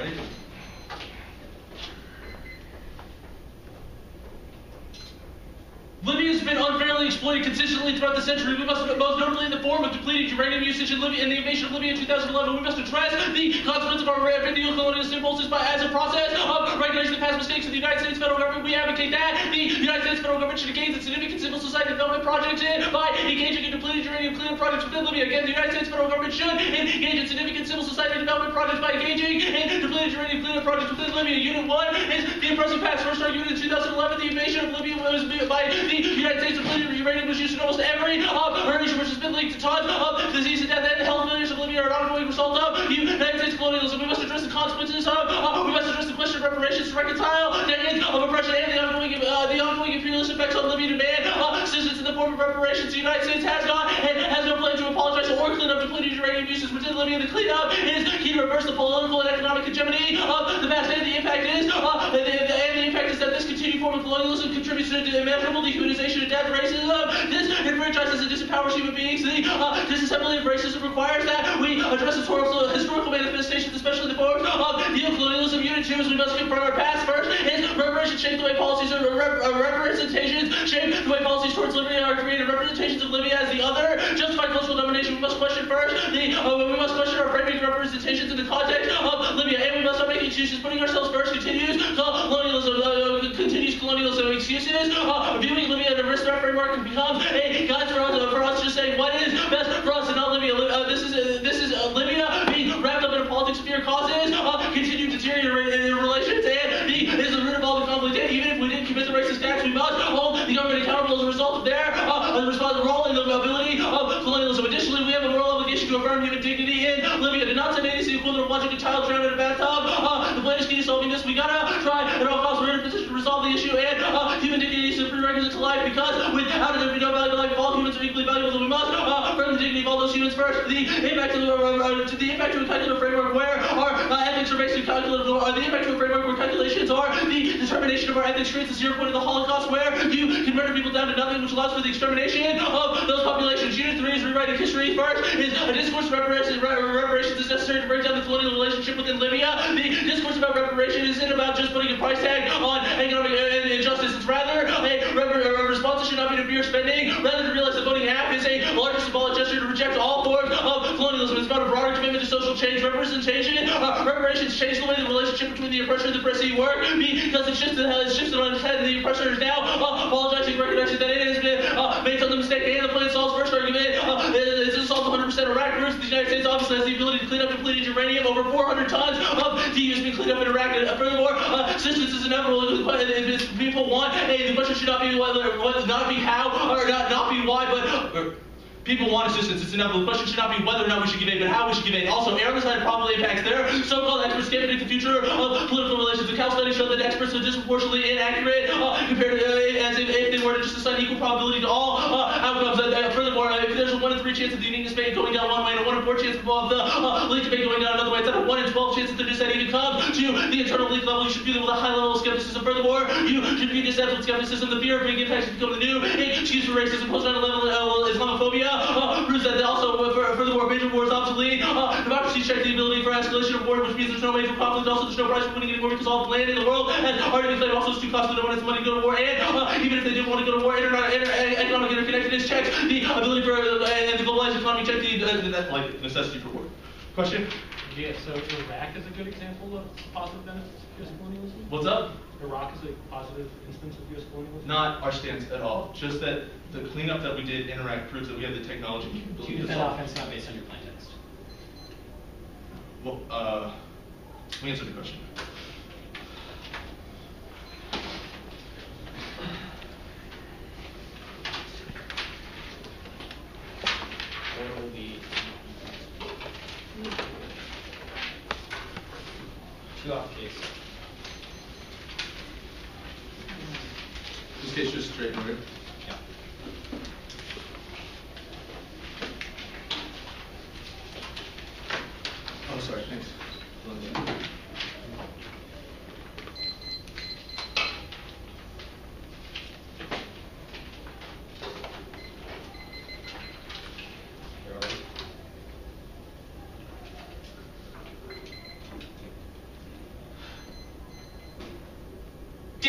Ready? Libya has been unfairly exploited consistently throughout the century. We must, most notably in the form of depleted uranium usage in Libya and the invasion of Libya in 2011, we must address the consequence of our neo-colonialist impulses as a process of recognizing the past mistakes of the United States federal government. We advocate that the United States federal government should engage in significant civil society development projects by engaging in depleted uranium cleanup projects within Libya. Again, the United States federal government should engage in significant civil society development projects by engaging in depleted uranium cleanup projects within Libya. Unit 1 is the impressive past. First our unit in 2011, the invasion of Libya was by the United States depleted uranium was used in almost every region which has been linked to tons of disease and death and health failures of Libya are an ongoing result of United States colonialism. We must address the consequences of, we must address the question of reparations to reconcile decades of oppression and the ongoing imperialist effects on Libya demand assistance in the form of reparations. The United States has not and has no plan to apologize or clean up depleted uranium uses within Libya. The cleanup is key to reverse the political and economic hegemony of the past, and the impact is that this continued form of colonialism contributes to the immeasurable dehumanization and death, racism. This enfranchises and disempowers human beings. The disassembly of racism requires that we address historical manifestations, especially the forms of neo-colonialism. Unit 2 is we must confront our past. First is reparations shape the way policies are representations shape the way policies towards Libya are created. Representations of Libya as the other justify cultural domination. We must question first we must question our framing representations in the context of Libya, and we must not make excuses. Putting ourselves first continues colonialism excuses. Viewing Libya in a risk threat framework becomes a guide for us to say what is best for us and not Libya. This is Libya being wrapped up in politics of fear causes continued deteriorating relations, and is the root of all the conflict. And even if we didn't commit the racist acts, we must hold the government accountable as a result of their role in the ability of colonialism. Additionally, we have a moral obligation to affirm human dignity in Libya. To not send the equivalent of watching a child drown in a bathtub. The plan is key to solving this. We gotta try at all costs. We're in a position to resolve the issue, and human dignity is a prerequisite to life, because without it there would be no value to life. If all humans are equally valuable, then we must affirm the dignity of all those humans first. The impact to a calculative framework where our ethics are based in calculative, the impact to a framework where calculations are the determination of our ethics creates a 0 point of the Holocaust, where you can murder people down to nothing, which allows for the extermination of those populations. Unit 3 is rewriting history. First is a discourse of reparations is necessary to break down the colonial relationship within Libya. The discourse about reparation isn't about just putting a price tag on economic injustice. It's rather a response should not be to fear spending, rather to realize that voting half is a larger symbolic gesture to reject all forms of colonialism. It's about a broader commitment to social change. Reparations change the way the relationship between the oppressor and the oppressee work, because it's shifted on its head, and the oppressor is now apologizing, recognizing that it has been made some mistake. And the plan Saul's first argument is this solves 100% Iraq roots. The United States obviously has the ability to clean up depleted uranium. Over 400 tons of DU has been cleaned up in Iraq. And furthermore, assistance is inevitable. If people want, the question should not be whether, not be how, or not be why, but people want assistance. It's inevitable. The question should not be whether or not we should give aid, but how we should give aid. Also, airless side probably impacts their so-called experts can't predict the future of political relations. The Cal study showed that experts are disproportionately inaccurate compared to as if they were to just assign equal probability to all outcomes. Furthermore, if there's a 1 in 3 chance of the Union debate going down one way and a 1 in 4 chance of the leak debate going down another way, it's not a 1 in 12 chance that the dissent even comes to the internal leak level. You should view them with a high level of skepticism. Furthermore, you should view dissent with skepticism. The fear of being impacted become the new excuse for racism. Post-9/11 Islamophobia proves that also, furthermore, major war is obsolete. Democracy check the ability for escalation of war, which means there's no major conflict. Also, there's no price for winning any war because all the land in the world has already been claimed. Also, it's too costly to want its money to go to war. And even if they did want to go to war, economic interconnectedness checks the ability for and the globalized economy check that's like necessity for war. Question? Yeah, so Iraq is a good example of positive benefits of U.S. colonialism? What's up? Iraq is a positive instance of U.S. colonialism? Not our stance at all. Just that the cleanup that we did in Iraq proves that we have the technology and capability to defend offense not based on your plain text? Well, let me answer the question. Or will be two off case. This case just straight and right? Yeah. Oh, sorry, thanks.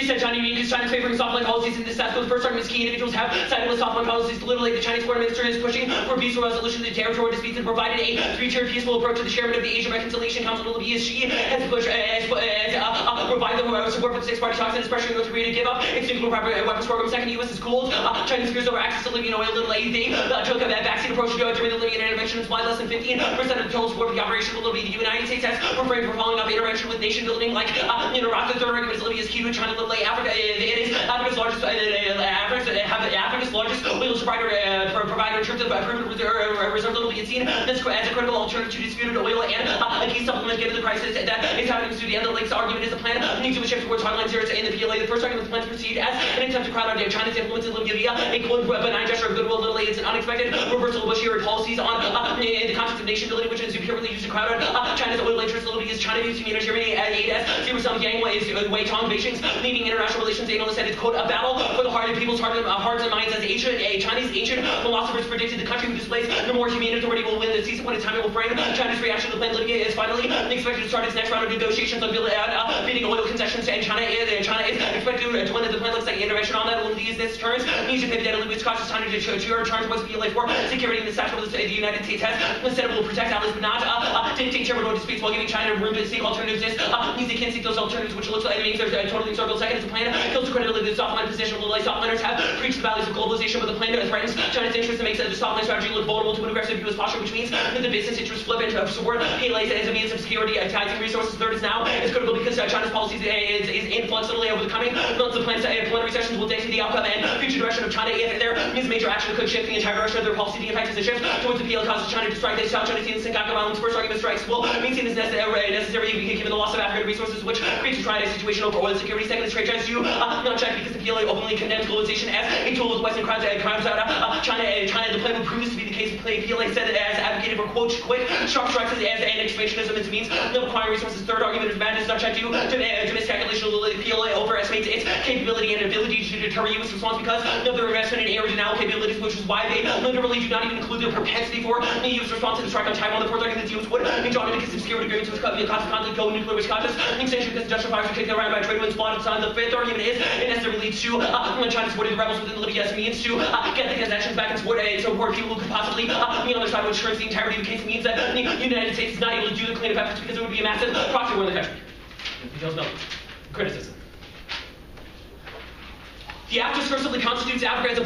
She said China is China's favoring soft-line policies in this task. The first argument is key individuals have sided with soft-line policies. Literally, the Chinese foreign minister is pushing for peaceful resolution of the territorial disputes and provided a three-tier peaceful approach to the chairman of the Asian Reconciliation Council. She has pushed provide the support for the six-party talks and especially North Korea to give up its nuclear weapons program. Second, the U.S. is cooled Chinese fears over access to Libyan oil. Little aid. They took a vaccine approach during the Libyan intervention and supplied less than 15% of the total support for the operation. Will be the United States has refrained from following up intervention with nation building like Iraq. The third argument is Libya is key to China. Little Africa. It is Africa's largest oil provider in terms of proven reserve. Little be seen as a critical alternative to disputed oil and a key supplement given the crisis that is happening to the end. The Lake's argument is the plan needs to shift towards hardline zeros in the PLA. The first argument, the plan to proceed as an attempt to crowd out China's influence in Libya via a quote benign gesture of goodwill. Little it's an unexpected reversal of Bush-era policies on in the context of nation building, which is purely used to crowd out China's oil interests. Little is China views humanitarian aid as zero-sum gang Wei Tong Beijing's leading international relations analyst said it's quote a battle for the heart of people's hearts and minds. As Chinese ancient philosophers predicted, the country who displays the more humane authority will win. The season point in time it will frame China's reaction to the plan. Libya is finally expected to start its next round of negotiations on bidding oil concessions, and China is expected to win. The plan looks like intervention on that. These turns needs to pivot at Libya's cautious time to turn towards PLA for security in the sector. The United States has said it will protect allies but not dictate territorial disputes while giving China room to seek alternatives. Means they can't seek those alternatives, which looks like it means they're totally encircled. Second is the plan kills the credibility of the soft line position. Like soft liners have preached the values of globalization, but the plan threatens China's interests and makes the soft line strategy look vulnerable to an aggressive U.S. posture, which means that the business interests flip into support PLA as a means of security, taxing resources. Third is now is critical because China's policies is influentially over the coming months. The plan's plenary sessions will dictate the outcome and future direction of China. If there means major action could shift the entire direction of their policy, the impact is a shift towards the PLA causes China to strike the South China Sea and Senkaku Islands. First argument strikes will maintain this necessary given the loss of African resources, which creates a triad situation over oil security. Second is trade ties to not check because the PLA openly condemns globalization as a tool of the Western crimes out China. The plan would prove this to be the case. PLA said it as advocated for quote quick sharp strikes as an expansionism as a means of acquiring resources. Third argument is madness not checked to miscalculation. The PLA overestimates its capability and ability to deter U.S. response because of their investment in original capabilities, which is why they literally do not even include their propensity for the U.S. response to the strike on Taiwan. The fourth argument is the U.S. would be drawn because of security agreements which the cost of conflict go nuclear which causes extension because industrial fires are taken around by trade winds spotted sun. The fifth argument is it necessarily leads to China supporting the rebels within Libya as means to get the concessions back and support people who could possibly be on their side, which turns the entirety of the case. It means that the United States is not able to do the cleanup efforts because it would be a massive proxy war in the country. Details no. Criticism. The act discursively constitutes Africa as a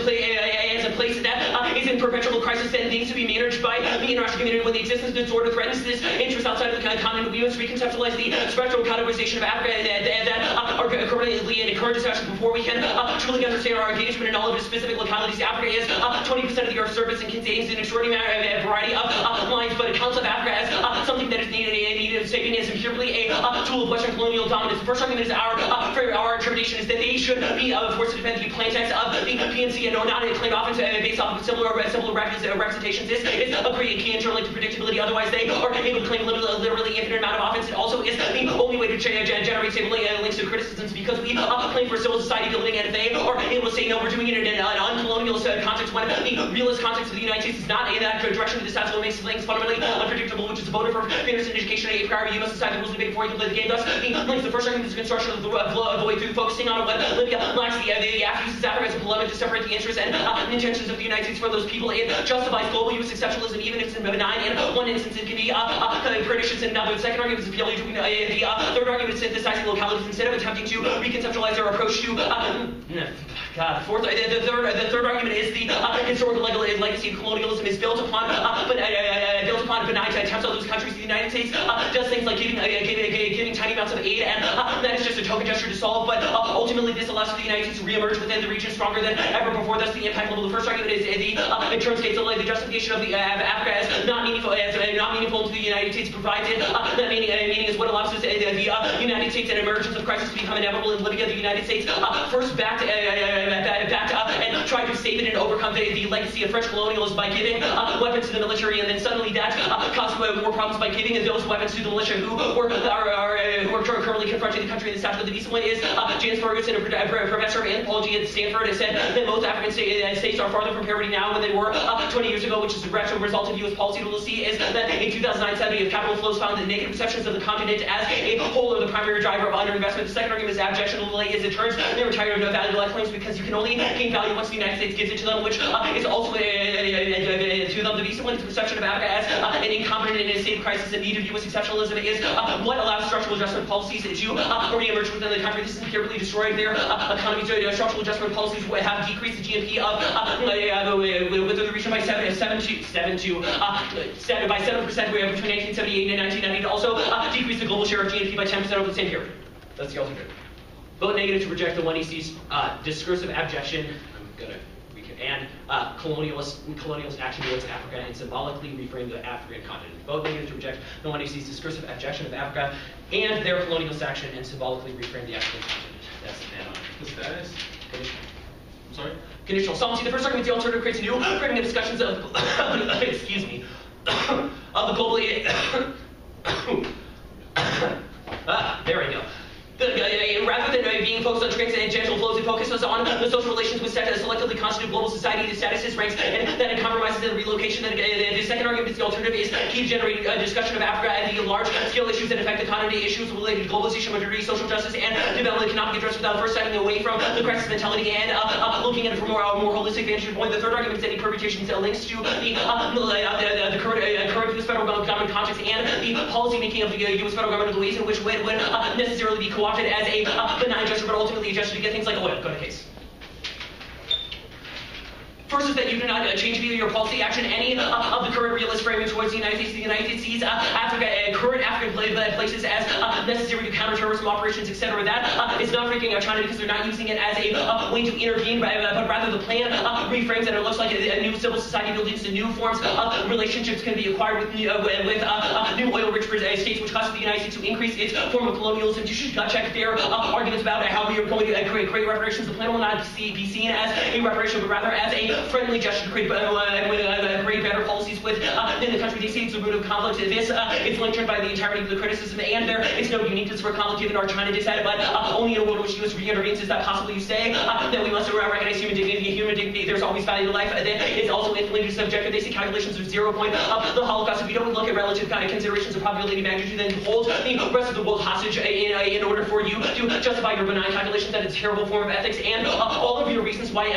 place that is in perpetual crisis and needs to be managed by the international community when the existence of disorder threatens this interest outside of the continent. We must reconceptualize the spectral categorization of Africa that are currently in a current discussion before we can truly understand our engagement in all of its specific localities. Africa is 20% of the Earth's surface and contains an extraordinary variety of lines, but it counts of Africa as something that is needed of saving as purely a tool of Western colonial dominance. The first argument is our interpretation is that they should be forced to defend the plain text of the PNC and not a claim often based off of similar representations. This is a great key internally to predictability. Otherwise, they are able to claim literally infinite amount of offense. It also is the only way to generate stable links to criticisms because we claim for civil society building, and if they are able to say no, we're doing it in an uncolonial context when the realist context of the United States is not in that direction. This is what makes things fundamentally unpredictable, which is a voter for fairness and education. A prior, you must decide the rules of the game before you can play the game. Thus, the links. The first argument is the construction of the way through focusing on what Libya lacks. The act uses Africa as a dilemma to separate the interests and intentions of the United States for those people. It justifies global U.S. exceptionalism, even if it's benign. In one instance, it can be pernicious in another. The second argument is purely doing the third argument is synthesizing localities instead of attempting to reconceptualize their approach to. Fourth, the third argument is the historical legacy of colonialism is built upon benign attempts of those countries. The United States does things like giving tiny amounts of aid, and that is just a token gesture to solve. But ultimately, this allows for the United States to reemerge within the region stronger than ever before. Thus, the impact level. The first argument is in terms of the justification of the Africa as not meaningful to the United States provides it. That meaning is what allows the United States and emergence of crisis to become inevitable in Libya. The United States first backed up and tried to save it and overcome the legacy of French colonialism by giving weapons to the military, and then suddenly that caused more problems by giving those weapons to the militia who are currently confronting the country in the south. The decent one is James Ferguson, a professor of anthropology at Stanford, has said that most African states are farther from parity now than they were 20 years ago, which is a direct result of U.S. policy. What we'll see is that in 2009 study of capital flows found that negative perceptions of the continent as a whole are the primary driver of underinvestment. The second argument is objectionably is it turns they're tired of valuable claims because you can only gain value once the United States gives it to them, which is also to them. The decent one is the perception of Africa as an incompetent and in a state of crisis and need of U.S. exceptionalism is what allows structural adjustment policies to re-emerge within the country. This has empirically destroyed their economies. Structural adjustment policies have decreased the GNP of within the region by 7% between 1978 and 1990. It also decreased the global share of GNP by 10% over the same period. That's the alternative. Vote negative to reject the 1EC's discursive abjection. I'm gonna and colonialist action towards Africa and symbolically reframe the African continent. Vote negative to reject the 1EC's discursive abjection of Africa and their colonialist action and symbolically reframe the African continent. That's the add-on. The status? Conditional. I'm sorry? Conditional sovereignty. The first argument, the alternative creates a new framing of discussions of excuse me of the globally there we go. Rather than being focused on tangential flows, it focuses on the social relations with selectively constitute global society, the status ranks, and then it compromises the relocation. The second argument is the alternative is keep generating a discussion of Africa and the large-scale issues that affect the continent, issues related to globalization, modernity, social justice, and development cannot be addressed without first stepping away from the crisis mentality and looking at it from a more holistic vantage point. The third argument is any permutations that links to the current U.S. federal government context and the policy making of the U.S. federal government, the ways in which would necessarily be co-opted as a benign gesture, but ultimately a gesture to get things like oil. Go to case. First is that you do not change via your policy action any of the current realist framing towards the United States. The United States sees Africa, current African places as necessary to counter terrorism operations, etc. That is not freaking out China because they're not using it as a way to intervene, but rather the plan reframes and it looks like a new civil society buildings and new forms of relationships can be acquired with new oil-rich states, which causes the United States to increase its form of colonialism. You should gut check their arguments about how we are going to create reparations. The plan will not be seen as a reparation, but rather as a friendly gesture to create better policies within the country. They say it's the root of conflict. This is linked by the entirety of the criticism, and there is no uniqueness for conflict given our China decided, but only in a world in which U.S. reintervenes is that possible. You say that we must recognize human dignity. Human dignity, there's always value to life. That is also infinitely subjective. They say calculations of 0 point of the Holocaust. If you don't look at relative considerations of probability magnitude, then hold the rest of the world hostage in order for you to justify your benign calculations. That it's a terrible form of ethics, and all of your reasons why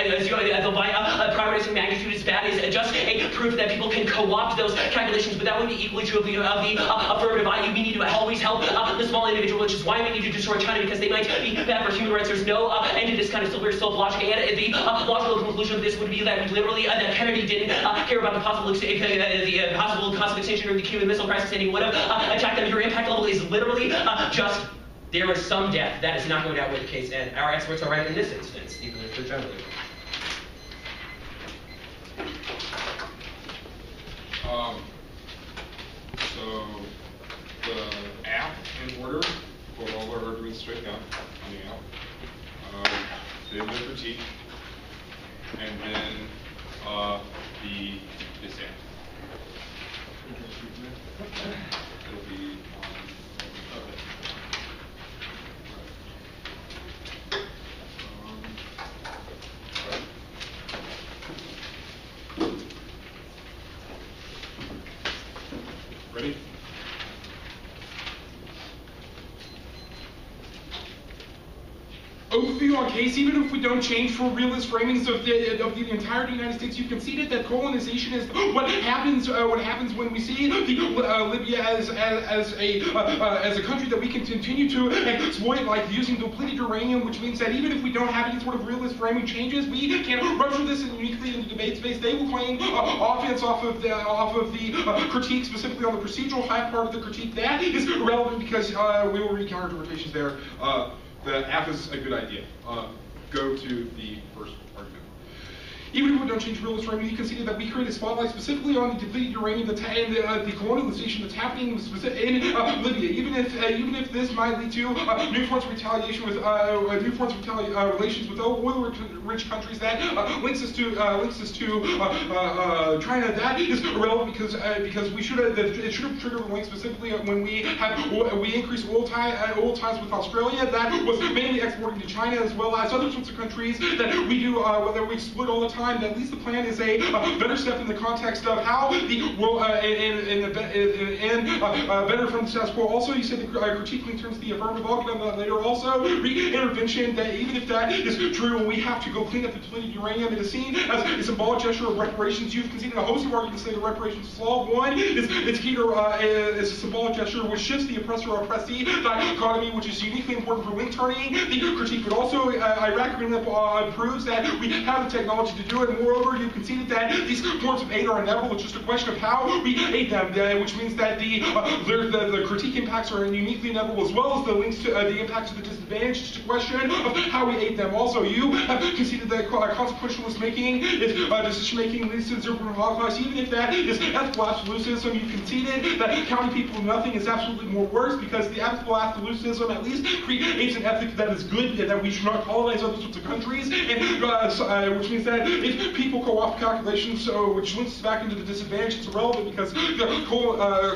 privatizing magnitude is bad is just a proof that people can co-opt those calculations, but that would be equally true of the affirmative IU. We need to always help the small individual, which is why we need to destroy China, because they might be bad for human rights. There's no end to this kind of silver slope logic, and the logical conclusion of this would be that that Kennedy didn't care about the possible cost of extinction or the Cuban Missile Crisis, and he would have attacked them. Your impact level is literally just there is some death. That is not going to outweigh the case, and our experts are right in this instance, even if they're generally wrong. So the app in order, put all our arguments straight down on the app, then the critique, and then this app. It'll be ready? Overview on case, even if we don't change for realist framings of the entire United States, you conceded that colonization is what happens when we see Libya as a country that we can continue to exploit, like using depleted uranium, which means that even if we don't have any sort of realist framing changes, we can rupture this uniquely in the debate space. They will claim offense off of the critique, specifically on the procedural high part of the critique. That is irrelevant because we will read counter-interpretations there. The app is a good idea. Go to the first argument. even if we don't change realist framing, you conceded that we create a spotlight specifically on the depleted uranium and the colonialization that's happening in Libya. Even if this might lead to new forms of retaliation with relations with oil-rich countries that links us to China, that is irrelevant because it should have triggered the link specifically when we increased oil ties with Australia. That was mainly exporting to China as well as other sorts of countries that we do, whether we exploit all the time. That at least the plan is a better step in the context of how the world better from the status quo. Also, you said the critique in terms of the affirmative. I'll get on that later. Also, intervention. That even if that is true, we have to go clean up the depleted uranium. It is seen as a symbolic gesture of reparations. You've conceded a host of arguments say the reparations is flawed. One is it's key to is a symbolic gesture which shifts the oppressor-oppressee dichotomy, which is uniquely important for link turning. The critique, but also Iraq proves that we have the technology to do it. Moreover, you conceded that these forms of aid are inevitable. It's just a question of how we aid them, which means that the critique impacts are uniquely inevitable, as well as the links to the impacts of the disadvantage. It's just a question of how we aid them. Also, you have conceded that consequentialist making is decision-making leads to zero Holocaust, even if that is ethical absolutism. You conceded that counting people with nothing is absolutely more worse because the ethical absolutism at least creates an ethic that is good, that we should not colonize other sorts of countries, and which means that if people go off calculations, which links us back into the disadvantage, it's irrelevant because the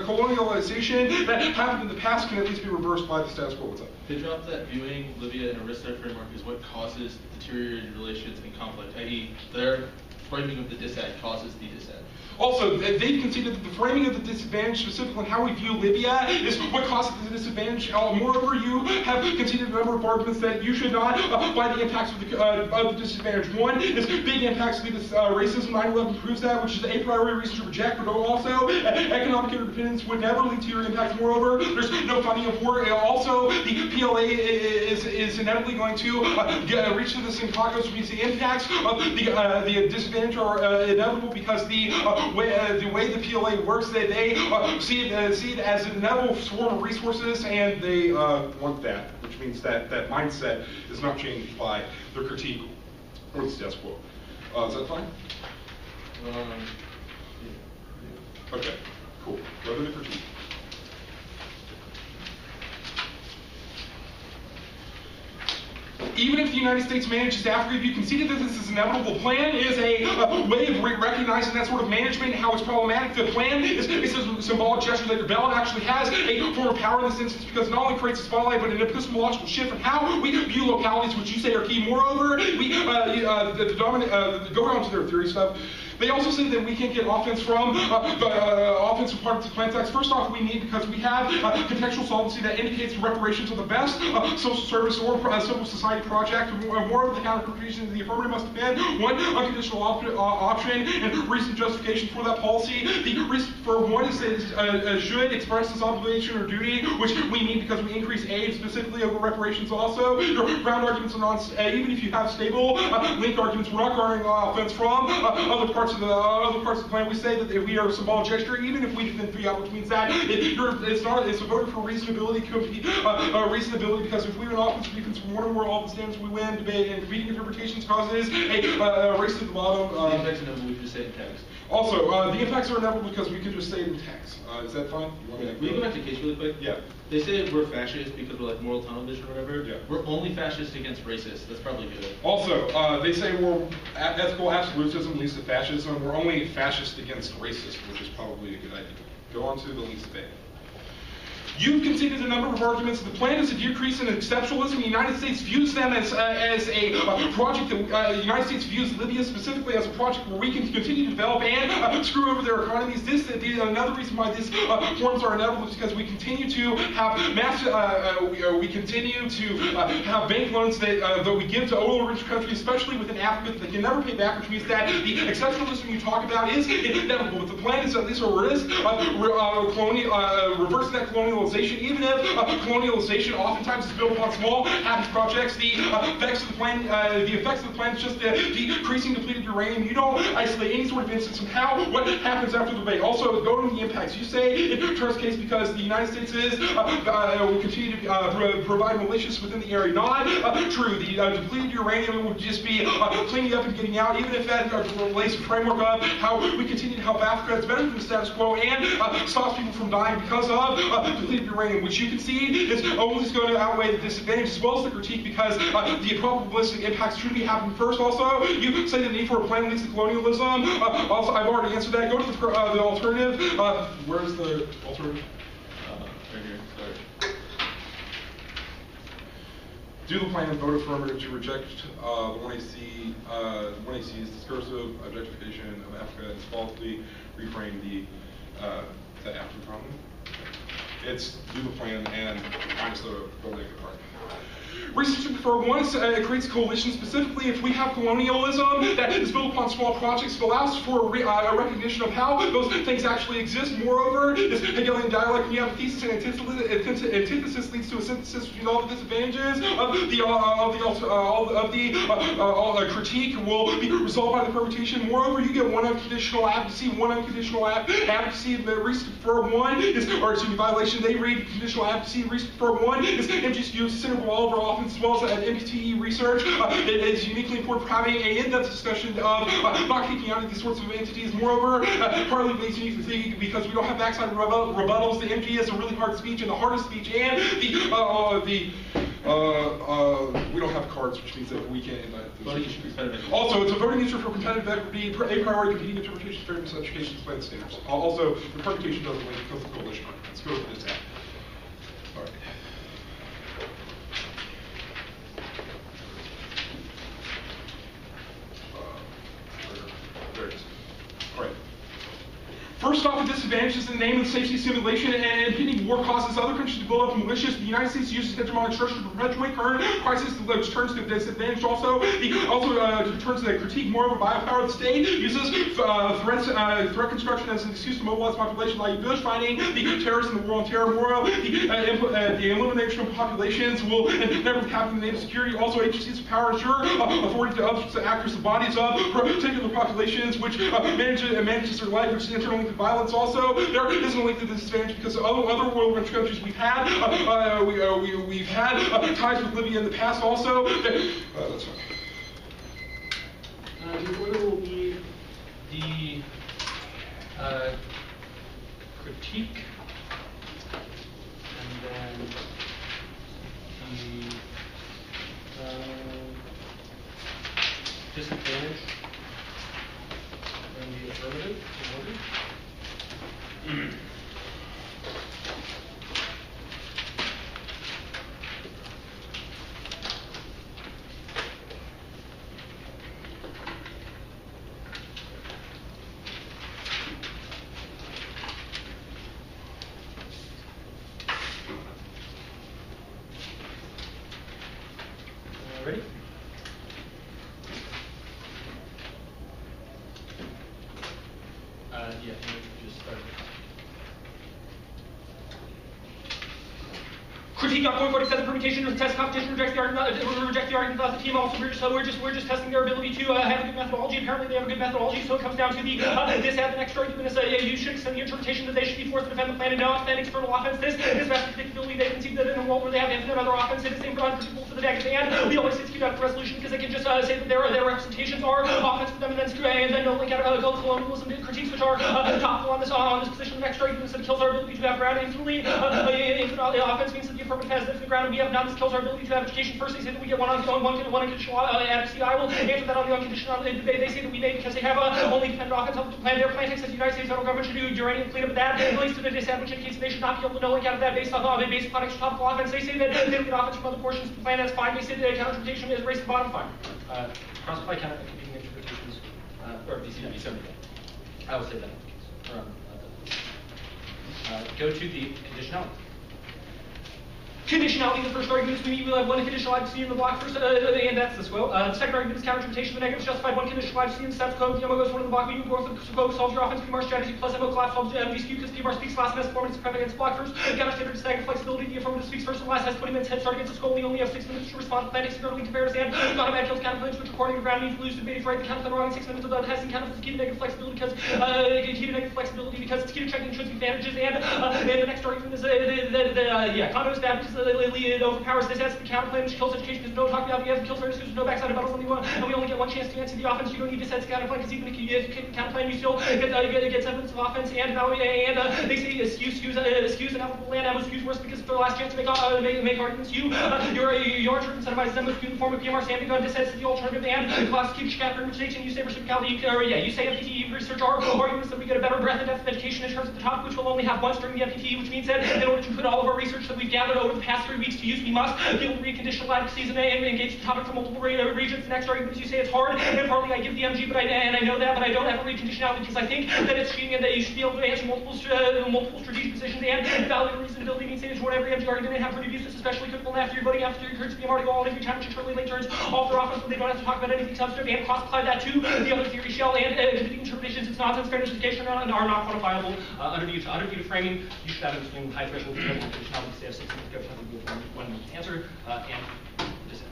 colonialization that happened in the past can at least be reversed by the status quo. What's up? They dropped that viewing Libya in a risk-type framework is what causes deteriorated relations and conflict, i.e. their framing of the dissent causes the dissent. Also, they've conceded that the framing of the disadvantage, specifically on how we view Libya, is what causes the disadvantage. Moreover, you have conceded a number of arguments that you should not buy the impacts of the disadvantage. One is big impacts lead to racism. 9/11 proves that, which is a priori reason to reject, but also economic interdependence would never lead to your impacts. Moreover, there's no funding of war. Also, the PLA is inevitably going to reach to the Syncagos, which means the impacts of the disadvantage are inevitable because the way the PLA works, they see it as an inevitable swarm of resources, and they want that, which means that mindset is not changed by their critique or the status quo. Is that fine? Okay, cool. Go to the critique. Even if the United States manages Africa, if you conceded that this is an inevitable plan, is a way of recognizing that sort of management and how it's problematic. The plan is a symbolic gesture that your ballot actually has a form of power in this instance because it not only creates a spotlight, but an epistemological shift in how we view localities, which you say are key. Moreover, we go down to their theory stuff. They also say that we can't get offense from the offensive part of the plan text. First off, we need, because we have contextual solvency that indicates reparations are the best social service or civil society project. More of the counter-conclusions in the affirmative must depend. One, unconditional option and recent justification for that policy. The reason for one is that it should express this obligation or duty, which we need because we increase aid specifically over reparations also. Your ground arguments are not, even if you have stable link arguments, we're not garnering offense from other parts of the plan. We say that we are a symbolic gesture, even if we defend free out, which means that it's a vote for reasonability. Could be reasonability because if we win offense, we can one or more all the stands we win. Debate and competing interpretations causes a race to the bottom. The impacts are inevitable. We just say it in text. Also, the impacts are inevitable because we can just say it in text. Is that fine? We go back to case really quick. Yeah. They say we're fascist because we're like moral tunnel vision or whatever. Yeah. We're only fascist against racists. That's probably good. Also, they say we're ethical absolutism leads to fascism. We're only fascist against racist, which is probably a good idea. Go on to the least thing. You've conceded a number of arguments. The plan is a decrease in exceptionalism. The United States views them as a project that the United States views Libya specifically as a project where we can continue to develop and screw over their economies. Another reason why these forms are inevitable is because we continue to have we continue to have bank loans that we give to oil-rich countries, especially within Africa, that can never pay back, which means that the exceptionalism you talk about is inevitable. But the plan is at least a risk reversing that colonialism. Even if colonialization oftentimes is built upon small, happy projects, the effects of the plan is just decreasing depleted uranium. You don't isolate any sort of instance of how, what happens after the debate. Also, go to the impacts. You say in Turner's case because the United States will continue to provide militias within the area. Not true. The depleted uranium would just be cleaning up and getting out, even if that relates to framework of how we continue to help Africa. It's better than the status quo and stops people from dying because of depleted uranium, which you can see is always going to outweigh the disadvantage as well as the critique because the probabilistic impacts should be happening first. Also, you say the need for a plan leads to colonialism. Also, I've already answered that. Go to the alternative. Where's the alternative? Right here. Sorry. Do the plan, vote affirmative to reject the 1AC's discursive objectification of Africa and falsely reframe the African problem. It's do the plan and minus the negative part. Research for once creates a coalition specifically if we have colonialism that is built upon small projects, it allows for a recognition of how those things actually exist. Moreover, this Hegelian dialogue, when you have a thesis and antithesis leads to a synthesis between all the disadvantages of the critique will be resolved by the permutation. Moreover, you get one unconditional advocacy, the reason for one is, or excuse me, violation, they read conditional advocacy, reason for one is MGCU centered all of our offense as well as NPTE research. It is uniquely important for having an in-depth discussion of not kicking out of these sorts of entities. Moreover, partly it's unique because we don't have backside rebuttals. The MG is a really hard speech and the hardest speech, and we don't have cards, which means that we can't. Also, it's a voting issue for competitive equity, a priority competing interpretation, fairness, education, display the standards. Also, the permutation doesn't link because of the coalition. Let's go to this tab. All right. There it is. All right. First off, the disadvantages in the name of safety simulation and impending war causes other countries to build up militias. The United States uses hegemonic structure to perpetuate current crisis, which turns to disadvantage. Also, turns to the critique more of a biopower. The state uses threat construction as an excuse to mobilize population like Bush fighting the terrorists in the war on terror. Moreover, the elimination of populations will never happen in the name of security. Also, agencies of power ensure authority to other actors, the bodies of particular populations, which manages their life, which is internally violence. Also, there isn't a link to disadvantage because other world countries we've had ties with Libya in the past. Also, that's fine. The order will be the critique, and then the disadvantage, and the affirmative in order. Ready? Yeah, just start. Critique 47 permutation of test competition reject the argument of the team. Also, we're just testing their ability to have a good methodology. Apparently, they have a good methodology, so it comes down to the this had the next argument is you should extend the interpretation that they should be forced to defend the plan and not defend external offense. This is best predictability. They concede that in a world where they have infinite other offense, it is unpredictable for the negative. And we always execute out the resolution because they can just say that their representations are offense for them, and then no link out of colonialism critiques, which are topical on this position. The next argument is that it kills our ability to have ground infinitely. Infinite offense means that the affirmative has the ground, and we have none. This kills our ability to have education. First, they say that we get one conditional advocacy. I will answer that on the unconditional. They say that we may because they have only dependent offense on the plan. Their plan takes that the United States federal government should do uranium cleanup of that. It leads to the disadvantage indicates they should not be able to no link out of that based upon extra topical offense. They say that they don't get offense from other portions of the plan. That's fine. They say that counter-interpretation is raised to the bottom. Fine. Cross-apply competing interpretations, or BCW. I will say that. Go to the conditionality. conditionality. The first argument is we will have one conditional IPC in the block first, and that's this quote. The second argument is counter-interpretation of the negatives justified one conditional IPC in the status quo. The MO goes one in the block. We move forward with the solves your offense PMR strategy plus MO collapse solves MD skew because PMR speaks last and has 4 minutes to prep against block first. Counter standard staggered flexibility. The affirmative speaks first and last has 20 minutes head start against a skull. We only have 6 minutes to respond to plan externally compares and automatic kills counterplans which according to ground means lose the base right. The counterplan wrong in 6 minutes without testing counterplans key to negative flexibility because it's key to check the intrinsic advantages and the next argument is Kondo is bad because it overpowers this as the counterplan which kills education because no talk about the other kills versus there's no backside of battles only one and we only get one chance to answer the offense. You don't need to set counterplan because even if you kick the counterplan you still get 7 minutes of offense and value and they say skews inevitable and ammo skews worse because it's their last chance to make arguments. Your incentivizes them with skew in the form of PMR standing gun dissets the alternative and class keeps chapter imitation you say reciprocality you say NPTE research are arguments that we get a better breadth and depth of education in terms of the topic which will only have once during the NPTE which means that in order to put all of our research that we've gathered over the past 3 weeks to use we must be able to read conditional adequacies and engage the topic from multiple regions. The next argument is you say it's hard and partly I give the MG and I know that but I don't ever read conditionality because I think that it's cheating and that you should be able to answer multiple strategic positions and value reasonability means saying what every MG argument and have pretty views especially critical after you're voting after your current PMR to go all every time which shortly late turns off their offense when they don't have to talk about anything substantive and cross-apply that to the other theory shell and competing interpretations. It's nonsense, fairness, education are not quantifiable. Under view to framing, you should have a between high threshold and conditionality say 6 minutes go to one answer and just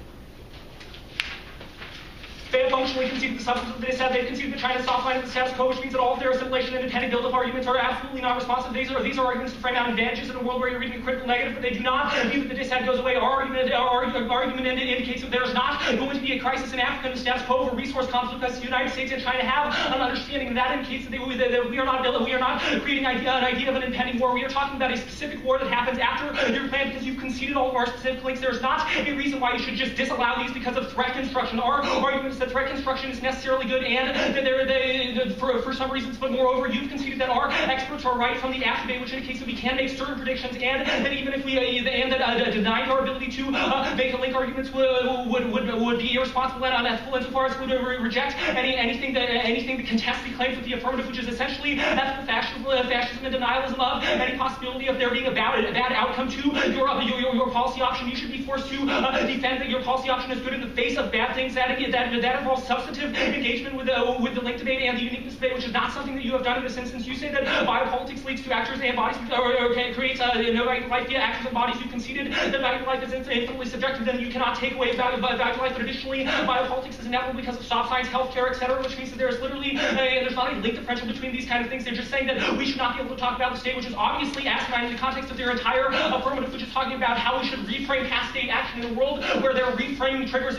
they have functionally conceded the substance of what they said. They've conceded the China's soft line of the status quo, which means that all of their assimilation and intended build-up arguments are absolutely not responsive. These are arguments to frame out advantages in a world where you're reading a critical negative, but they do not mean that the dissent goes away. Our argument indicates that there's not going to be a crisis in Africa in the status quo over resource conflict because the United States and China have an understanding that indicates that we are not creating an idea of an impending war. We are talking about a specific war that happens after your plan because you've conceded all of our specific links. There's not a reason why you should just disallow these because of threat construction. Our argument is that threat construction is necessarily good and that for some reasons, but moreover, you've conceded that our experts are right from the affidavit, which indicates that we can make certain predictions and that even if we denied our ability to make the link arguments would be irresponsible and unethical insofar as would reject anything that contests the claims with the affirmative, which is essentially ethical fascism and denialism of any possibility of there being a bad outcome to your policy option. You should be forced to defend that your policy option is good in the face of bad things that involves substantive engagement with the link debate and the uniqueness debate, which is not something that you have done in this instance. You say that biopolitics leads to actors and bodies, or creates no value to life via actors and bodies. You conceded that value to life is infinitely subjective, then you cannot take away value to life. But additionally, biopolitics is inevitable because of soft science, healthcare, etc., which means that there's literally there's not a link differential between these kind of things. They're just saying that we should not be able to talk about the state, which is obviously asinine in the context of their entire affirmative, which is talking about how we should reframe past state action in a world where they're reframing triggers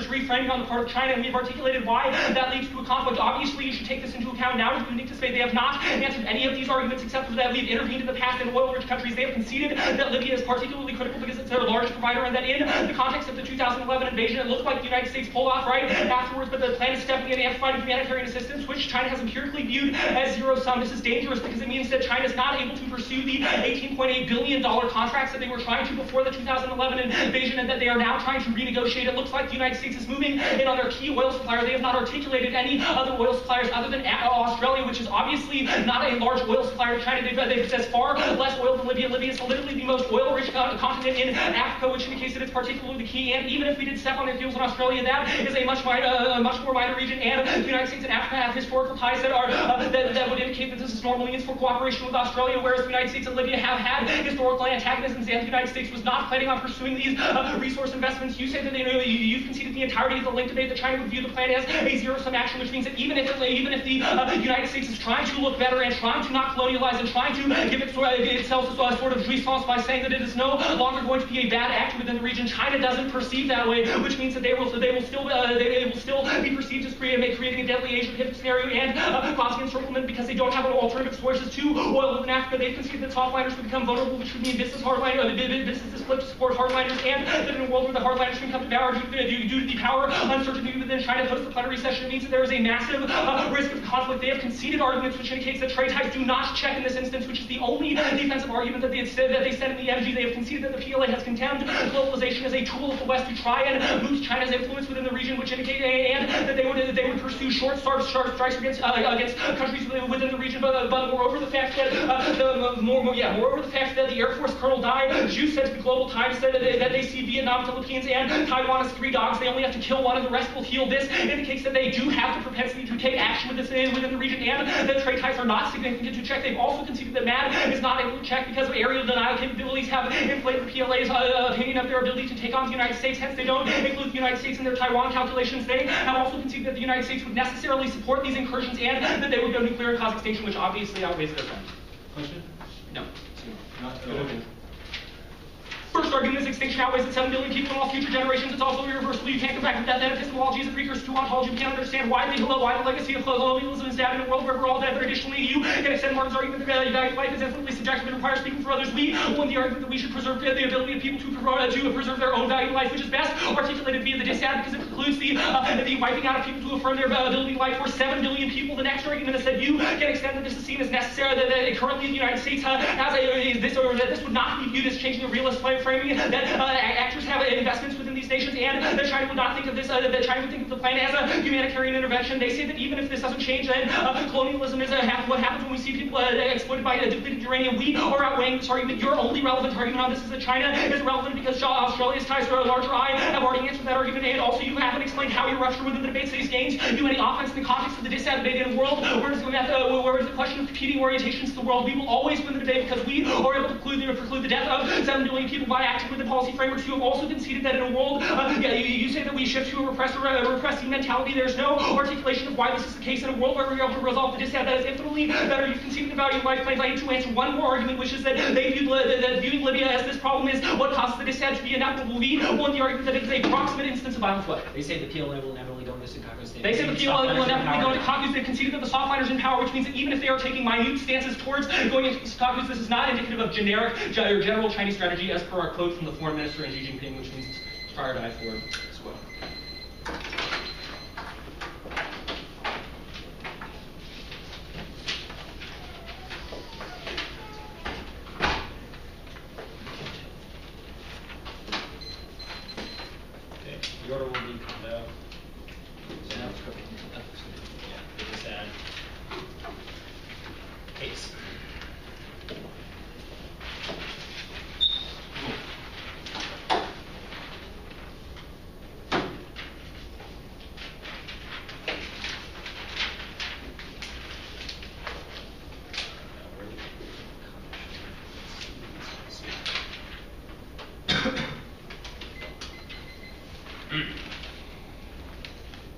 reframing on the part of China, and we've articulated why that leads to a conflict. Obviously, you should take this into account. Now, it's unique to say they have not answered any of these arguments except for that we've intervened in the past in oil-rich countries. They have conceded that Libya is particularly critical because it's their largest provider, and that in the context of the 2011 invasion, it looked like the United States pulled off right afterwards, but the plan is stepping in and providing humanitarian assistance, which China has empirically viewed as zero-sum. This is dangerous because it means that China is not able to pursue the $18.8 billion contracts that they were trying to before the 2011 invasion, and that they are now trying to renegotiate. It looks like the United States is moving in on their key oil supplier. They have not articulated any other oil suppliers other than Australia, which is obviously not a large oil supplier to China. They've said far less oil than Libya. Libya is literally the most oil-rich continent in Africa, which indicates that it's particularly the key. And even if we did step on their heels in Australia, that is a much more minor region. And the United States and Africa have historical ties that would indicate that this is normal means for cooperation with Australia, whereas the United States and Libya have had historical antagonisms, and the United States was not planning on pursuing these resource investments. You say that you've conceded the entirety of the link debate that China would view the plan as a zero-sum action, which means that even if the United States is trying to look better and trying to not colonialize and trying to give itself a sort of response by saying that it is no longer going to be a bad actor within the region, China doesn't perceive that way, which means that they will still be perceived as creating a deadly Asia-Pacific scenario and quasi-encirclement because they don't have alternative sources to oil within Africa. They've conceded that softliners would become vulnerable, which would mean business is flipped to support hardliners. hardliners, and that in a world where the hardliners can come to power due to the power uncertainty within China post the plenary session, it means that there is a massive risk of conflict. They have conceded arguments which indicates that trade ties do not check in this instance, which is the only defensive argument that they said in the MG. They have conceded that the PLA has condemned globalization as a tool of the West to try and boost China's influence within the region, which indicate and that they would pursue sharp strikes against countries within the region. But moreover, the fact that moreover the fact that the Air Force Colonel Dai Zhu said to the Global Times that they see Vietnam, Philippines, and Taiwan as three dogs. They only have to kill one, and the rest will heal. This indicates that they do have the propensity to take action within the region, and that trade ties are not significant to check. They've also conceded that MAD is not able to check because of aerial denial capabilities have inflated the PLA's opinion of their ability to take on the United States. Hence, they don't include the United States in their Taiwan calculations. They have also conceded that the United States would necessarily support these incursions and that they would go nuclear and cause extinction, which obviously outweighs their friends. Question? No. Not good. First argument is extinction outweighs the 7 billion people in all future generations. It's also irreversible. You can't come back with that. Then epistemology is a precursor to ontology. We can't understand why the legacy of colonialism is dead in a world where we're all dead. But additionally, you can extend Martin's argument that value of life is infinitely subjective and requires speaking for others. We won the argument that we should preserve the ability of people to preserve their own value of life, which is best articulated via the dissad because it precludes the wiping out of people to affirm their ability of life for 7 billion people. The next argument is that you can extend that this is seen as necessary, that currently the United States has that this would not be viewed as changing the realist framing, that actors have investments within these nations, and that China would not think of this, that China would think of the plan as a humanitarian intervention. They say that even if this doesn't change, then colonialism is what happens when we see people exploited by depleted uranium. We are outweighing this argument. Your only relevant argument on this is that China is relevant because Australia's ties to a larger eye have already answered that argument, and also you haven't explained how your rupture within the debate stays gains do any offense in the context of the disadvantaged world, where is the question of competing orientations to the world. We will always win the debate because we are able to preclude the death of 7 billion people by acting with the policy frameworks. You have also conceded that in a world, you say that we shift to a repressing mentality. There's no articulation of why this is the case in a world where we're able to resolve the dissad. That is infinitely better. You've conceded the value of life claims. I need to answer one more argument, which is that they viewing Libya as this problem is what causes the dissad to be inevitable. We won the argument that it is a proximate instance of violence. What? They say the PLA will inevitably go into Chicago State. They say the PLA will inevitably go into Caucus. They've conceded that the softliners in power, which means that even if they are taking minute stances towards going into Caucus, this is not indicative of generic or general Chinese strategy, as per our quote from the foreign minister and Xi Jinping, which means fire die forward as well. Okay, the order will be case.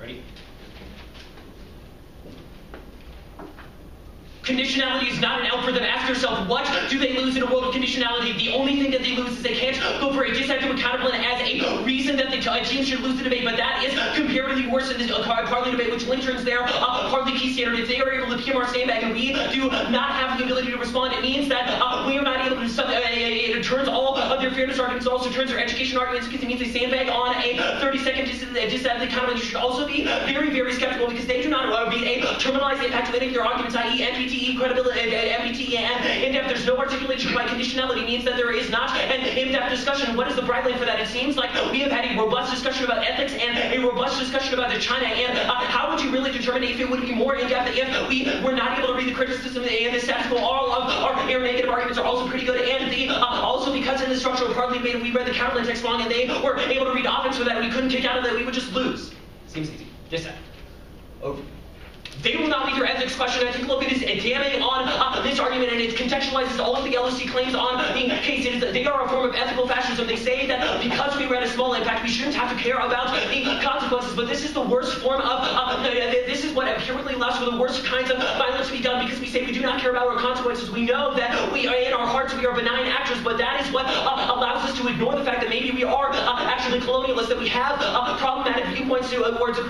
Ready? Conditionality is not an out for them. Ask yourself, what do they lose in a world of conditionality? The only thing that they lose is they can't go for a disactive counterplan as a reason that the team should lose the debate, but that is comparatively worse in this parliament debate, which Link turns their hardly key standard. If they are able to PM our sandbag and we do not have the ability to respond, it means that we are not able to, it turns all of their fairness arguments, it also turns their education arguments, because it means they sandbag on a 30-second disactive counterplan. You should also be very, very skeptical, because they do not read a terminalized impact of any of their arguments, i.e. NPTE, credibility, NPTE, and in-depth. There's no articulation why conditionality means that there is not an in-depth discussion. What is the bright line for that? It seems like we have had a robust discussion about ethics and a robust discussion about China, and how would you really determine if it would be more in-depth if we were not able to read the criticism and the status quo? All of our air negative arguments are also pretty good, and also because in the structural parliament debate we read the counterland text wrong and they were able to read offense for that, we couldn't kick out of that, we would just lose. Seems easy. Dissent. Over. They will not be their ethics question. I think Logan is damning on this argument, and it contextualizes all of the LSC claims on being case. They are a form of ethical fascism. They say that because we read a small impact, we shouldn't have to care about the consequences. But this is the worst form of, this is what empirically allows for the worst kinds of violence to be done, because we say we do not care about our consequences. We know that we are, in our hearts, we are benign actors, but that is what allows us to ignore the fact that maybe we are actually colonialists, that we have problematic viewpoints towards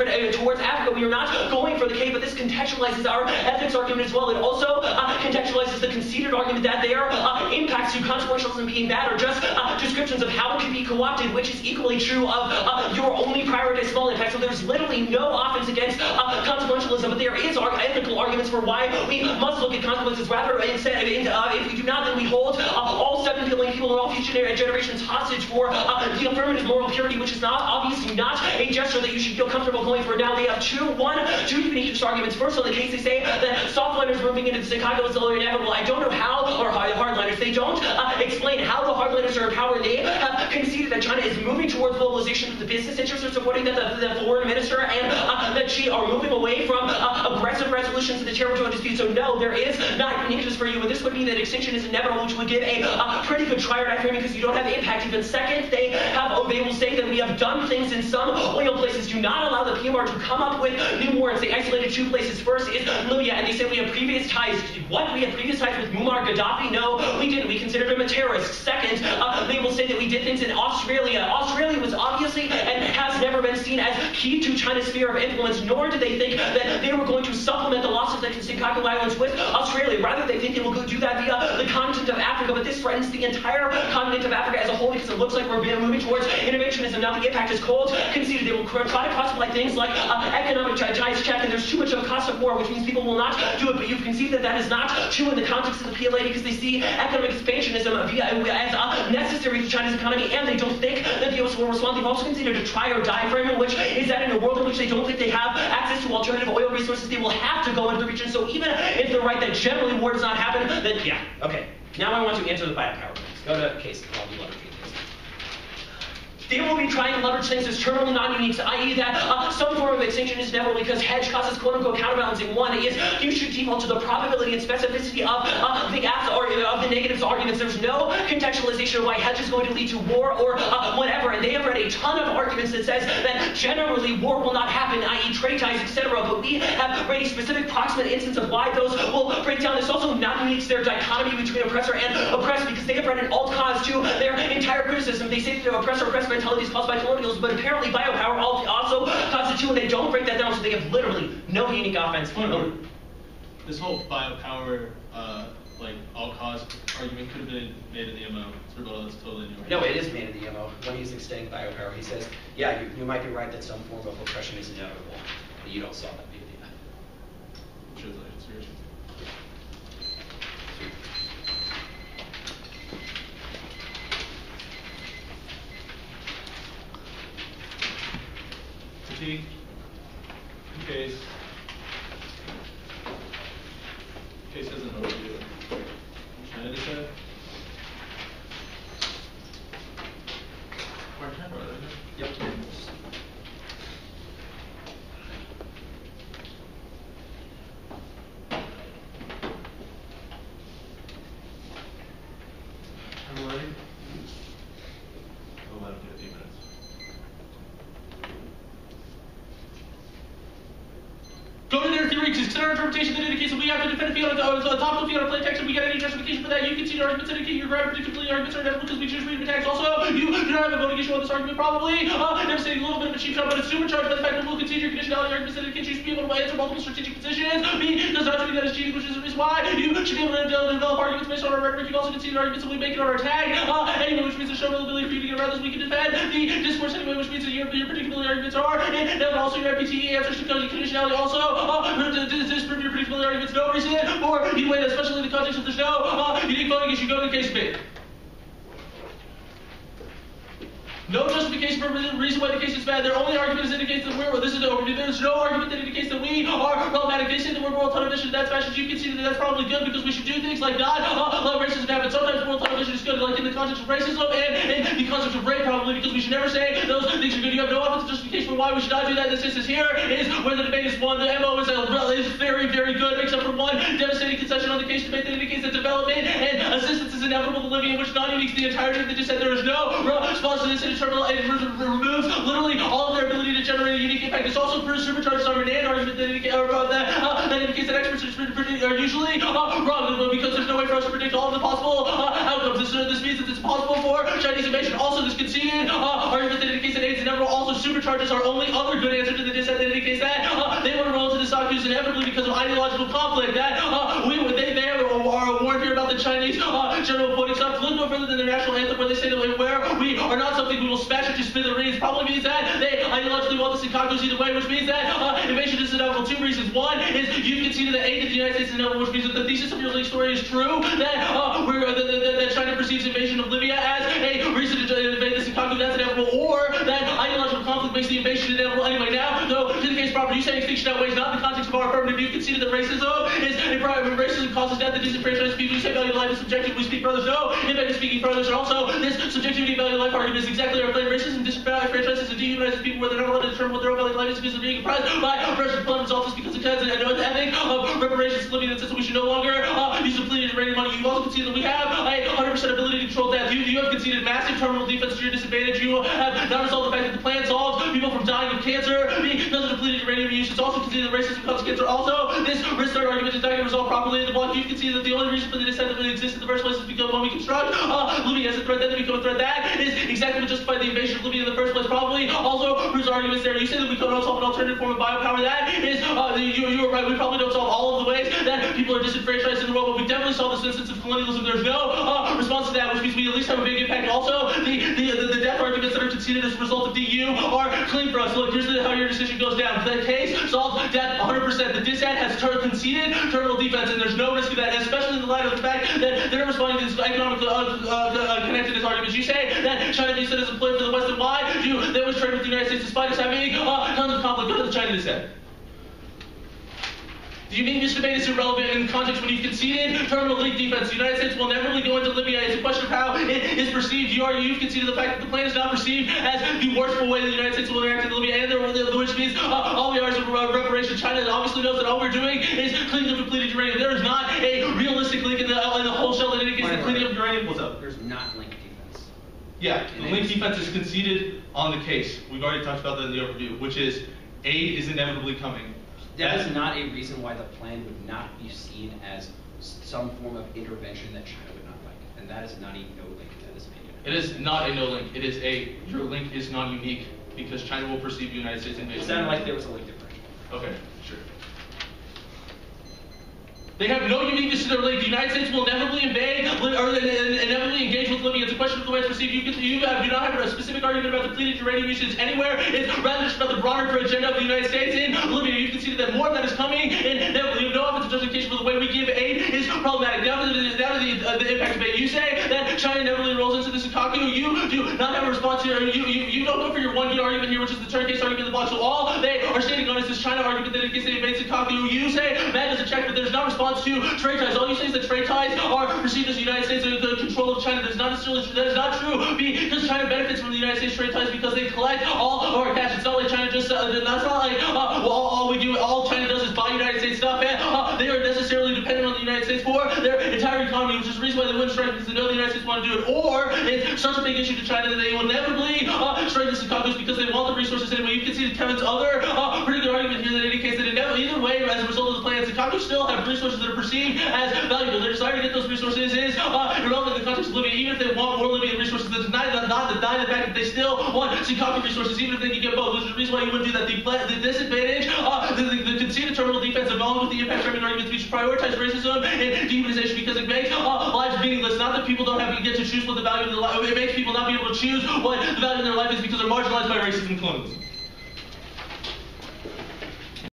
Africa. We are not going for the cave, but this contextualizes our ethics argument as well. It also contextualizes the conceded argument that their impacts to consequentialism being bad are just descriptions of how it can be co-opted, which is equally true of your only prioritize small impact. So there's literally no offense against consequentialism, but there is ethical arguments for why we must look at consequences. Rather, instead, if we do not, then we hold all 7 billion people and all future generations hostage for the affirmative moral purity, which is obviously not a gesture that you should feel comfortable going for. Now, they have two definitive arguments. First, on the case, they say that softliners moving into Chicago is inevitable. I don't know how, or hardliners, they don't explain how the hardliners are in power. They have conceded that China is moving towards globalization, that the business interests are supporting that, the foreign minister and that Xi are moving away from aggressive resolutions of the territorial dispute. So no, there is not an interest for you, and this would mean that extinction is inevitable, which would give a pretty good triad framing because you don't have impact. Even second, they will say that we have done things in some oil places. Do not allow the PMR to come up with new warrants. They isolated 2 places. First is Libya, and they said we have previous ties. What? We had previous ties with Muammar Gaddafi? No, we didn't. We considered him a terrorist. Second, they will say that we did things in Australia. Australia was obviously and has never been seen as key to China's sphere of influence, nor do they think that they were going to supplement the loss of the Senkaku Islands with Australia. Rather, they think they will go do that via the continent of Africa, but this threatens the entire continent of Africa as a whole because it looks like we're moving towards interventionism. Now the impact is cold. Conceded they will try to classify things like economic ties check, and there's too much of a cost of war, which means people will not do it, but you've conceded that that is not true in the context of the PLA because they see economic expansionism as necessary to China's economy, and they don't think that the U.S. will respond. They've also considered a try or die framing, which is that in a world in which they don't think they have access to alternative oil resources, they will have to go into the region. So even if they're right that generally war does not happen, then yeah, okay. Now I want to answer the biopower things. Go to case. I'll do letter case. They will be trying to leverage things as terminal non-uniques, i.e. that some form of extinction is inevitable because hedge causes quote-unquote counterbalancing. One is you should default to the probability and specificity of the negatives arguments. There's no contextualization of why hedge is going to lead to war or whatever, and they have read a ton of arguments that says that generally war will not happen, i.e. trade ties, etc., but we have read a specific proximate instance of why those will break down. It's also non-unique to their dichotomy between oppressor and oppressed because they have read an alt cause to their entire criticism. They say that the oppressor-oppressed mentality is caused by colonialism, but apparently biopower also causes it too, and they don't break that down, so they have literally no unique offense. This whole biopower, all-cause argument could have been made in the MO. That's totally new. No, it is made in the MO. When he's extending biopower, he says, yeah, you might be right that some form of oppression is inevitable, but you don't solve that via the MO. Seriously. Critique. Case. Case has an overview. China said. Yep. I'm ready. We'll let him get 8 minutes. Go to their theory, consider interpretation that indicates that we have to defend a field on the topical field of plain text, and we get any justification for that. You can see the arguments that indicate your ground particularly arguments are inevitable because we just read the text. Also, you do not have a voting issue on this argument, probably. Never saying a little bit of a cheap shot, but it's supercharged by the fact that we'll concede your conditionality arguments that indicate you should be able to answer multiple strategic positions. B does not think that is cheating, which is the reason why you should be able to develop arguments based on our rhetoric. You also concede arguments that we make it on our tag. Anyway, which means there's no ability for you to get around this. We can defend the discourse anyway, which means that your particular arguments are, and then also your NPTE answers to conditionality also. Does this prove your particular arguments no reason? Or you wait, especially in the context of there's no unique voting issue, go to case B. No justification for the reason why the case is bad. Their only argument is indicates that there's no argument that indicates that we are problematic. They say that we're world television. That's fashion. You can see that that's probably good because we should do things like not let racism happen. Sometimes world television is good, like in the context of racism and in the context of rape, probably because we should never say those things are good. You have no offensive justification for why we should not do that. This is here is where the debate is won. The MO is very, very good, except for one devastating concession on the case debate that indicates that development and assistance is inevitable to Libya, in which non-unique the entirety of the dissent. There is no response to this terminal. It removes literally all of their ability to generate a unique impact. This also supercharges our Renan argument that indicates that experts are usually wrong because there's no way for us to predict all of the possible outcomes. This means that it's possible for Chinese invasion. Also, this conceded argument that indicates that AIDS inevitable also supercharges our only other good answer to the dissent that indicates that they want to roll into the Saku is inevitably because of ideological conflict. That they are warned here about the Chinese general quoting stuff. Look no further than their national anthem, where they say that where we are not something we will smash into smithereens. Probably means that they ideologically want the Senkakus either way, which means that invasion is inevitable. Two reasons. One is you've conceded that aid to the United States is inevitable, which means that the thesis of your leak story is true. That China perceives invasion of Libya as a reason to invade the Senkaku. That's inevitable. Or that ideological conflict makes the invasion inevitable anyway. Now, though, to the case proper, you say extinction outweighs not in the context of our affirmative. You conceded that racism causes death and disenfranchised people. You say value of life is subjective. We speak for others. No, in fact, speaking for others. And also, this subjectivity value of life argument is exactly our claim. Racism disenfranchises and dehumanizes people where they're not allowed to determine what their own value of life is because they're being comprised by oppression. Plan results because it has an ethic of reparations to Libya that says that we should no longer use depleted uranium money. You've also conceded that we have a 100% ability to control death. You have conceded massive terminal defense to your disadvantage. You have not resolved the fact that the plan solves people from dying of cancer because of depleted uranium use. It's also conceded that racism causes cancer. Also, this risk third argument is not going to resolve properly in the block. You've conceded that the only reason for the dissent that exists in the first place is because when we construct Libya as a threat, then they become a threat. That is exactly what justified the invasion of Libya in the first place. Probably also proves arguments there. You say that we don't solve an alternative form of biopower. That is, you are right. We probably don't solve all of the ways that people are disenfranchised in the world, but we definitely solve this instance of colonialism. There's no response to that, which means we at least have a big impact. Also, the death arguments that are conceded as a result of DU are clean for us. Look, here's how your decision goes down. The case solves death 100%. The dissent has conceded terminal defense, and there's no risk of that, especially in the light of the fact that they're responding to this economic connectedness arguments. You say that China views it as a play for the West, and why do they always trade with the United States despite us having tons of conflict? Go to the China dissent. Do you mean this debate is irrelevant in context when you've conceded terminal leak defense? The United States will never really go into Libya. It's a question of how it is perceived. You've conceded the fact that the plan is not perceived as the worstful way that the United States will interact in Libya, and which means all we are is a reparation. China obviously knows that all we're doing is cleaning up depleted uranium. There is not a realistic link in the whole shell that indicates that cleaning up uranium. What's up? There's not link defense. Yeah, the link defense is conceded on the case. We've already talked about that in the overview, which is aid is inevitably coming. That is not a reason why the plan would not be seen as some form of intervention that China would not like. And that is not a no link in this opinion. It is not a no link. It is your link is non-unique because China will perceive the United States invasion. It sounded like there was a link differential. Okay, sure. They have no uniqueness to their link. The United States will inevitably invade or inevitably engage with Libya. It's a question of the way it's perceived. You do not have a specific argument about depleted uranium usage anywhere. It's rather just about the broader agenda of the United States in Libya. You've conceded that more of that is coming, and you have no offensive justification for the way we give aid is problematic. Now to the impact of aid. You say that China inevitably rolls into the Senkaku. You do not have a response here. You don't go for your one good argument here, which is the turn case argument of the block. So all they are standing on is this China argument that in case they invade Senkaku. You say that doesn't check, but there's no response to trade ties. All you say is that trade ties are perceived as the United States the control of China. That is not necessarily true. That is not true because China benefits from the United States trade ties because they collect all of our cash. It's not like China just. That's not like all China does is buy United States stuff. And they are necessarily dependent on the United States for their entire economy, which is the reason why they wouldn't strike because they know the United States want to do it. Or it's such a big issue to China that they will inevitably strike the Senkakus because they want the resources anyway. You can see Kevin's other pretty good argument here that indicates that either way, as a result of the plan, Senkakus still have resources that are perceived as valuable. Their desire to get those resources is irrelevant in the context of Libya. Even if they want more Libyan resources, that deny the fact that they still want Senkaku resources, even if they can get both. Which is the reason why you wouldn't do that. The disadvantage, the conceded terminal defense, along with the impact framing arguments, we should prioritize racism and dehumanization because it makes lives meaningless. Not that people don't get to choose what the value of their life. It makes people not be able to choose what the value of their life is because they're marginalized by racism and colonialism.